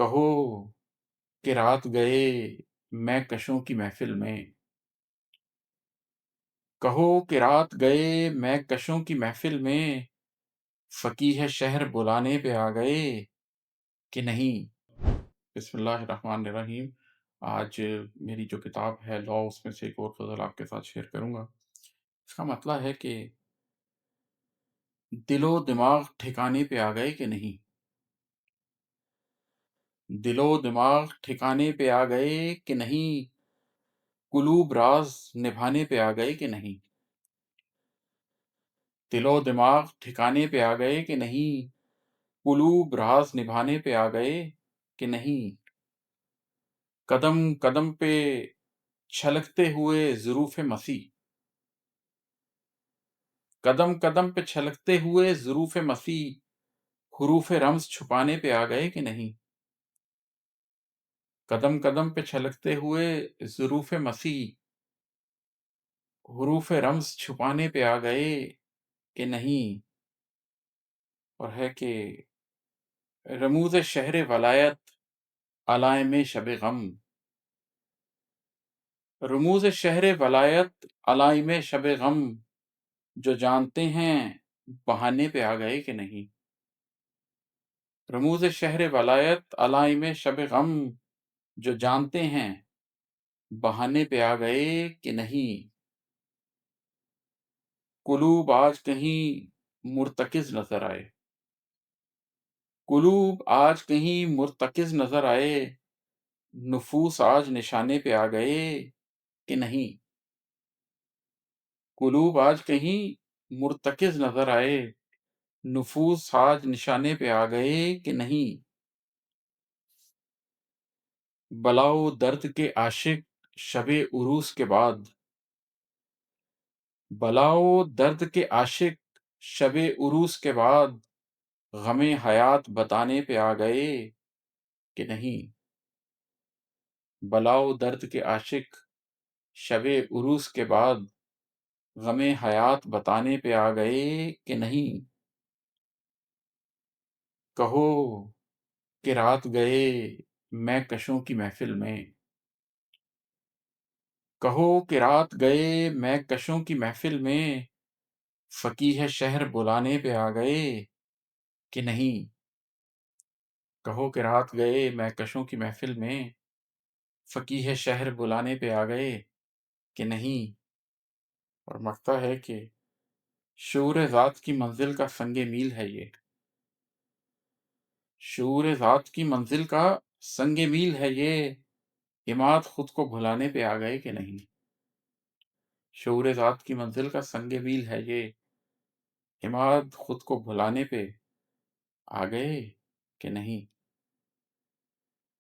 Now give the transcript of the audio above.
کہو کہ رات گئے میں کشوں کی محفل میں، کہو کہ رات گئے میں کشوں کی محفل میں، فقیہ شہر بلانے پہ آ گئے کہ نہیں۔ بسم اللہ الرحمن الرحیم۔ آج میری جو کتاب ہے لا، اس میں سے ایک اور غزل آپ کے ساتھ شیئر کروں گا۔ اس کا مطلب ہے کہ دل و دماغ ٹھکانے پہ آ گئے کہ نہیں، دل و دماغ ٹھکانے پہ آ گئے کہ نہیں، قلوب راز نبھانے پہ آ گئے کہ نہیں، دل و دماغ ٹھکانے پہ آ گئے کہ نہیں، قلوب راز نبھانے پہ آ گئے کہ نہیں، قدم قدم پہ چھلکتے ہوئے ظروف مسیح، قدم قدم پہ چھلکتے ہوئے ظروف مسیح، حروف رمز چھپانے پہ آ گئے کہ نہیں، قدم قدم پہ چھلکتے ہوئے ظروف مسیح، حروف رمز چھپانے پہ آ گئے کہ نہیں۔ اور ہے کہ رموز شہر ولایت علائم شب غم، رموز شہر ولایت علائم شب غم، جو جانتے ہیں بہانے پہ آ گئے کہ نہیں، رموز شہر ولایت علائم شب غم، جو جانتے ہیں بہانے پہ آ گئے کہ نہیں، قلوب آج کہیں مرتکز نظر آئے، قلوب آج کہیں مرتکز نظر آئے، نفوس آج نشانے پہ آ گئے کہ نہیں، قلوب آج کہیں مرتکز نظر آئے، نفوس آج نشانے پہ آ گئے کہ نہیں، بلاؤ درد کے عاشق شب عروس کے بعد، بلاؤ درد کے عاشق شب عروس کے بعد، غم حیات بتانے پہ آ گئے کہ نہیں، بلاؤ درد کے عاشق شب عروس کے بعد، غم حیات بتانے پہ آ گئے کہ نہیں، کہو کہ رات گئے میں کشوں کی محفل میں، کہو کہ رات گئے میں کشوں کی محفل میں، فقیہ شہر بلانے پہ آ گئے کہ نہیں، کہو کہ رات گئے میں کشوں کی محفل میں، فقیہ شہر بلانے پہ آ گئے کہ نہیں۔ اور مقطع ہے کہ شعور ذات کی منزل کا سنگ میل ہے یہ، شعور ذات کی منزل کا سنگ میل ہے یہ، عماد خود کو بھلانے پہ آ گئے کہ نہیں، شعور ذات کی منزل کا سنگ میل ہے یہ، عماد خود کو بھلانے پہ آ گئے کہ نہیں۔